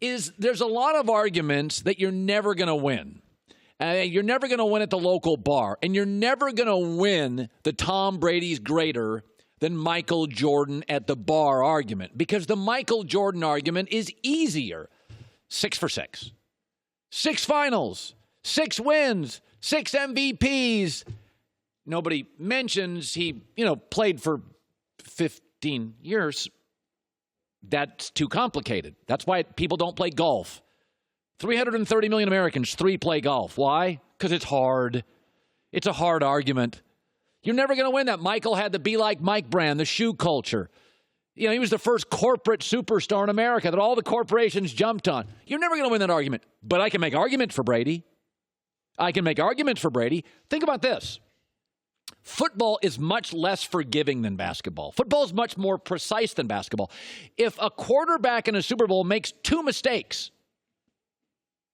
is there's a lot of arguments that you're never going to win. You're never going to win at the local bar, and you're never going to win the Tom Brady's greater than Michael Jordan at the bar argument, because the Michael Jordan argument is easier. 6 for 6. 6 finals, 6 wins, 6 MVPs. Nobody mentions he, played for 15 years. That's too complicated. That's why people don't play golf. 330 million Americans, 3 play golf. Why? Because it's hard. It's a hard argument. You're never going to win that. Michael had the Be Like Mike brand, the shoe culture. He was the first corporate superstar in America that all the corporations jumped on. You're never going to win that argument. But I can make arguments for Brady. Think about this. Football is much less forgiving than basketball. Football is much more precise than basketball. If a quarterback in a Super Bowl makes 2 mistakes,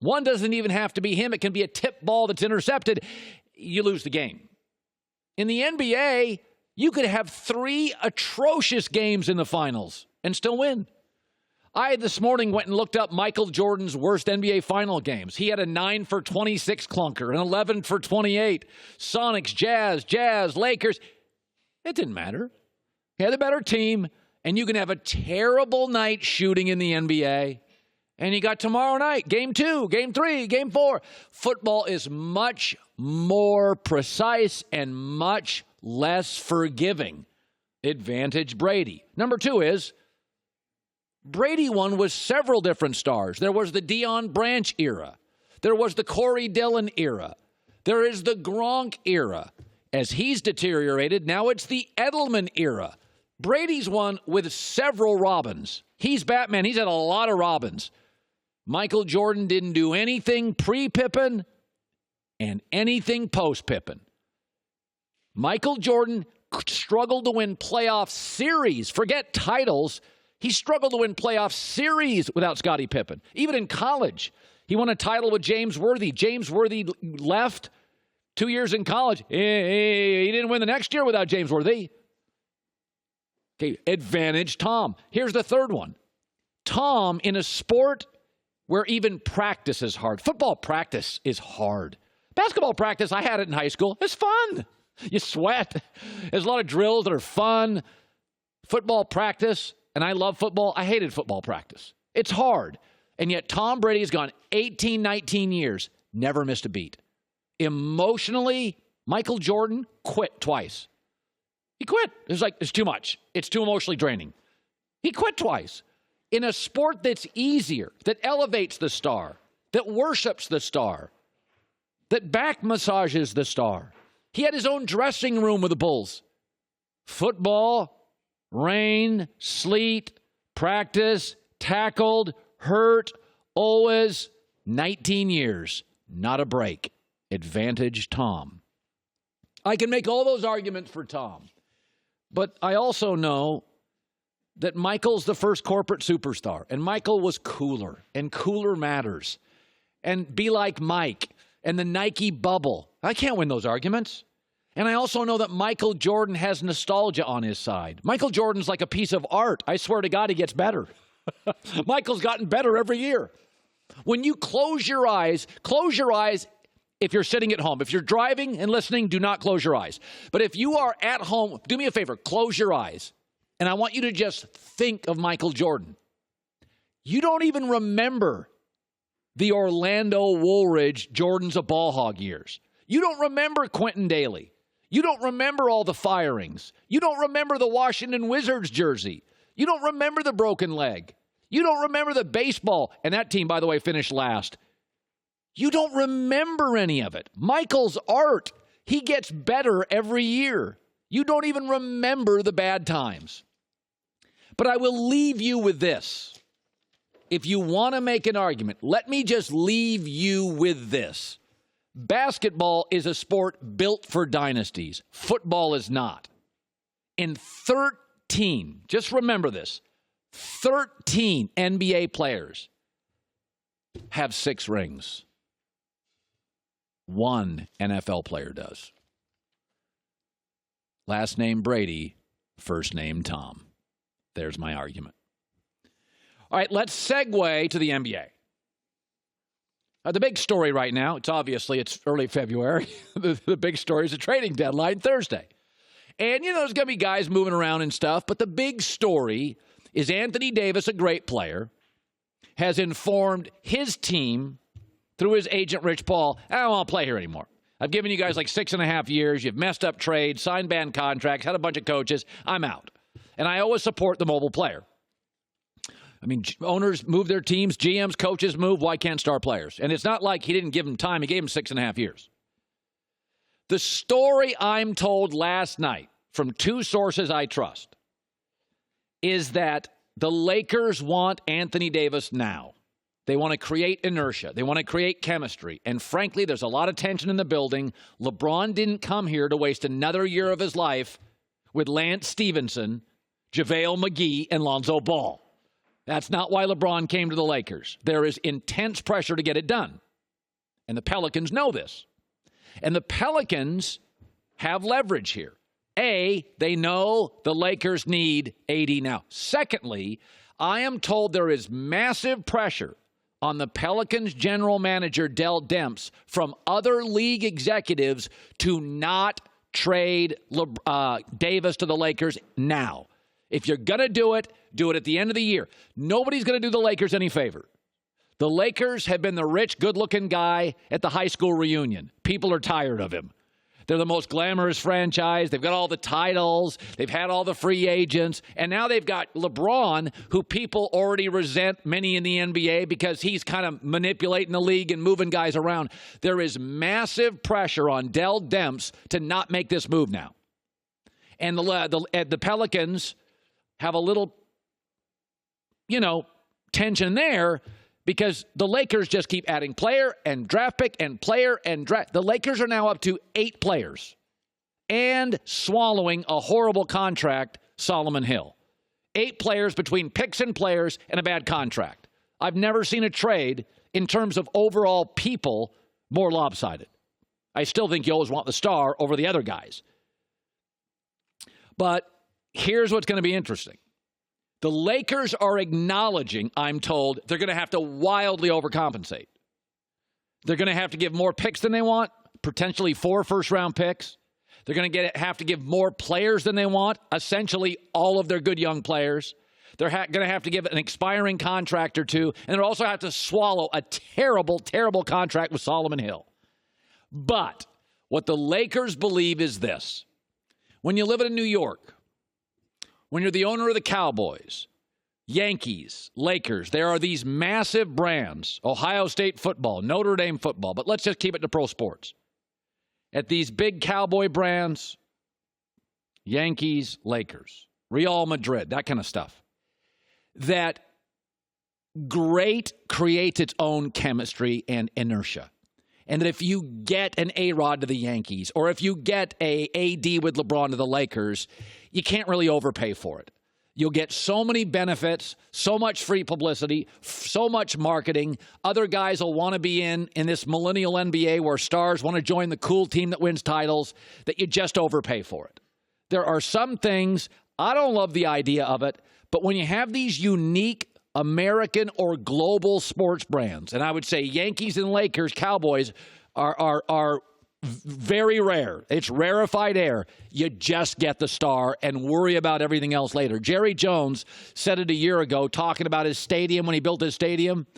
one doesn't even have to be him. It can be a tip ball that's intercepted. You lose the game. In the NBA, you could have 3 atrocious games in the finals and still win. I this morning went and looked up Michael Jordan's worst NBA final games. He had a 9 for 26 clunker, an 11 for 28. Sonics, Jazz, Lakers. It didn't matter. He had a better team, and you can have a terrible night shooting in the NBA. And you got tomorrow night, game 2, game 3, game 4. Football is much more precise and much less forgiving. Advantage Brady. Number 2 is Brady won with several different stars. There was the Deion Branch era. There was the Corey Dillon era. There is the Gronk era. As he's deteriorated, now it's the Edelman era. Brady's won with several Robins. He's Batman. He's had a lot of Robins. Michael Jordan didn't do anything pre-Pippen and anything post-Pippen. Michael Jordan struggled to win playoff series. Forget titles. He struggled to win playoff series without Scottie Pippen. Even in college, he won a title with James Worthy. James Worthy left 2 years in college. He didn't win the next year without James Worthy. Okay, advantage Tom. Here's the third one. Tom, in a sport where even practice is hard. Football practice is hard. Basketball practice, I had it in high school. It's fun. You sweat. There's a lot of drills that are fun. Football practice, and I love football. I hated football practice. It's hard. And yet Tom Brady has gone 18, 19 years, never missed a beat. Emotionally, Michael Jordan quit twice. He quit. It's too much. It's too emotionally draining. He quit twice. In a sport that's easier, that elevates the star, that worships the star, that back massages the star. He had his own dressing room with the Bulls. Football, rain, sleet, practice, tackled, hurt, always 19 years, not a break. Advantage Tom. I can make all those arguments for Tom, but I also know that Michael's the first corporate superstar, and Michael was cooler, and cooler matters, and Be Like Mike, and the Nike bubble. I can't win those arguments. And I also know that Michael Jordan has nostalgia on his side. Michael Jordan's like a piece of art. I swear to God, he gets better. Michael's gotten better every year. When you close your eyes if you're sitting at home. If you're driving and listening, do not close your eyes. But if you are at home, do me a favor, close your eyes. And I want you to just think of Michael Jordan. You don't even remember the Orlando Woolridge Jordan's a ball hog years. You don't remember Quentin Daly. You don't remember all the firings. You don't remember the Washington Wizards jersey. You don't remember the broken leg. You don't remember the baseball. And that team, by the way, finished last. You don't remember any of it. Michael's art, he gets better every year. You don't even remember the bad times. But I will leave you with this. If you want to make an argument, let me just leave you with this. Basketball is a sport built for dynasties. Football is not. In 13, just remember this, 13 NBA players have 6 rings. 1 NFL player does. Last name Brady, first name Tom. There's my argument. All right, let's segue to the NBA. The big story right now, it's early February. the big story is the trading deadline Thursday. And, there's going to be guys moving around and stuff, but the big story is Anthony Davis, a great player, has informed his team through his agent, Rich Paul, I don't want to play here anymore. I've given you guys like 6.5 years. You've messed up trades, signed bad contracts, had a bunch of coaches. I'm out. And I always support the mobile player. I mean, owners move their teams, GMs, coaches move. Why can't star players? And it's not like he didn't give them time. He gave them 6.5 years. The story I'm told last night from two sources I trust is that the Lakers want Anthony Davis now. They want to create inertia. They want to create chemistry. And frankly, there's a lot of tension in the building. LeBron didn't come here to waste another year of his life with Lance Stevenson, JaVale McGee, and Lonzo Ball. That's not why LeBron came to the Lakers. There is intense pressure to get it done. And the Pelicans know this. And the Pelicans have leverage here. A, they know the Lakers need AD now. Secondly, I am told there is massive pressure on the Pelicans general manager, Dell Demps, from other league executives to not trade Davis to the Lakers now. If you're going to do it at the end of the year. Nobody's going to do the Lakers any favor. The Lakers have been the rich, good-looking guy at the high school reunion. People are tired of him. They're the most glamorous franchise. They've got all the titles. They've had all the free agents. And now they've got LeBron, who people already resent, many in the NBA, because he's kind of manipulating the league and moving guys around. There is massive pressure on Dell Demps to not make this move now. And the Pelicans have a little, tension there because the Lakers just keep adding player and draft pick and player and draft. The Lakers are now up to 8 players and swallowing a horrible contract, Solomon Hill. 8 players between picks and players and a bad contract. I've never seen a trade in terms of overall people more lopsided. I still think you always want the star over the other guys. But here's what's going to be interesting. The Lakers are acknowledging, I'm told, they're going to have to wildly overcompensate. They're going to have to give more picks than they want, potentially 4 first-round picks. They're going to have to give more players than they want, essentially all of their good young players. They're going to have to give an expiring contract or two, and they'll also have to swallow a terrible, terrible contract with Solomon Hill. But what the Lakers believe is this. When you live in New York, when you're the owner of the Cowboys, Yankees, Lakers, there are these massive brands, Ohio State football, Notre Dame football, but let's just keep it to pro sports. At these big Cowboy brands, Yankees, Lakers, Real Madrid, that kind of stuff, that great creates its own chemistry and inertia. And that if you get an A-Rod to the Yankees or if you get a AD with LeBron to the Lakers, you can't really overpay for it. You'll get so many benefits, so much free publicity, so much marketing. Other guys will want to be in this millennial NBA where stars want to join the cool team that wins titles, that you just overpay for it. There are some things, I don't love the idea of it, but when you have these unique American or global sports brands, and I would say Yankees and Lakers, Cowboys are very rare. It's rarefied air. You just get the star and worry about everything else later. Jerry Jones said it a year ago talking about his stadium when he built his stadium.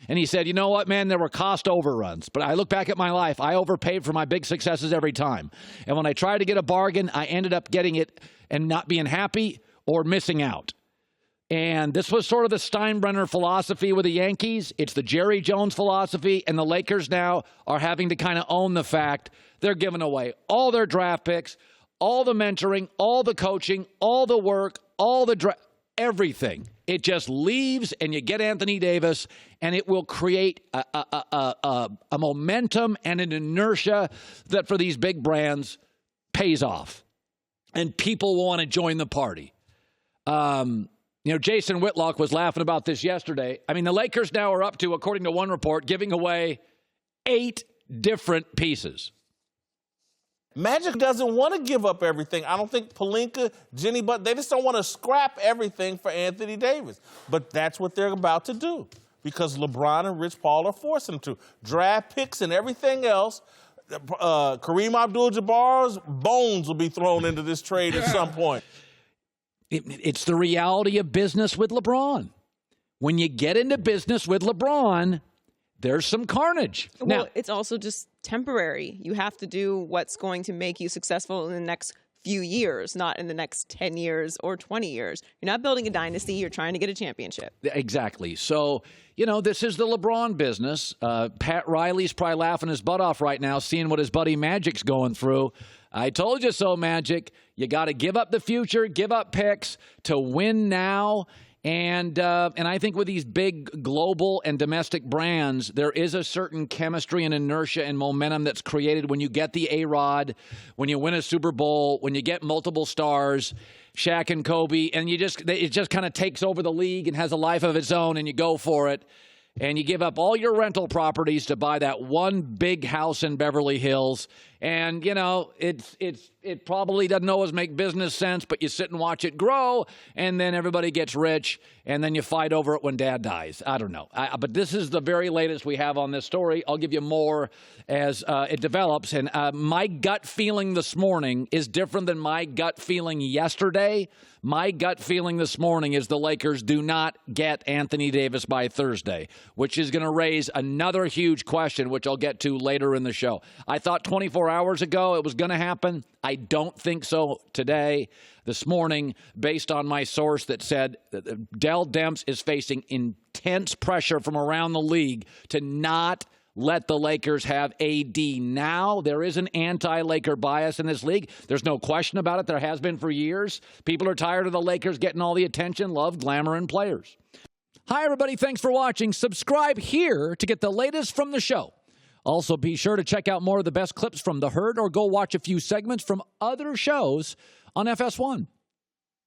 And he said, you know what, man, there were cost overruns. But I look back at my life, I overpaid for my big successes every time. And when I tried to get a bargain, I ended up getting it and not being happy or missing out. And this was sort of the Steinbrenner philosophy with the Yankees. It's the Jerry Jones philosophy, and the Lakers now are having to kind of own the fact they're giving away all their draft picks, all the mentoring, all the coaching, all the work, all the everything. It just leaves, and you get Anthony Davis, and it will create a momentum and an inertia that for these big brands pays off. And people will want to join the party. Jason Whitlock was laughing about this yesterday. I mean, the Lakers now are up to, according to one report, giving away 8 different pieces. Magic doesn't want to give up everything. I don't think Pelinka, Jenny Butt, they just don't want to scrap everything for Anthony Davis. But that's what they're about to do because LeBron and Rich Paul are forcing them to. Draft picks and everything else. Kareem Abdul-Jabbar's bones will be thrown into this trade at some point. It's the reality of business with LeBron. When you get into business with LeBron, there's some carnage. Well, now, it's also just temporary. You have to do what's going to make you successful in the next few years, not in the next 10 years or 20 years. You're not building a dynasty. You're trying to get a championship. Exactly. So, this is the LeBron business. Pat Riley's probably laughing his butt off right now, seeing what his buddy Magic's going through. I told you so, Magic. You got to give up the future, give up picks to win now. And I think with these big global and domestic brands, there is a certain chemistry and inertia and momentum that's created when you get the A-Rod, when you win a Super Bowl, when you get multiple stars, Shaq and Kobe, and it just kind of takes over the league and has a life of its own, and you go for it. And you give up all your rental properties to buy that one big house in Beverly Hills. And, it probably doesn't always make business sense, but you sit and watch it grow, and then everybody gets rich, and then you fight over it when dad dies. I don't know. But this is the very latest we have on this story. I'll give you more as it develops. And my gut feeling this morning is different than my gut feeling yesterday. My gut feeling this morning is the Lakers do not get Anthony Davis by Thursday, which is going to raise another huge question, which I'll get to later in the show. I thought 24 hours ago it was going to happen. I don't think so today, this morning, based on my source that said Dell Demps is facing intense pressure from around the league to not let the Lakers have AD now. There is an anti-Laker bias in this league. There's no question about it. There has been for years. People are tired of the Lakers getting all the attention, love, glamour, and players. Hi, everybody. Thanks for watching. Subscribe here to get the latest from the show. Also, be sure to check out more of the best clips from The Herd or go watch a few segments from other shows on FS1.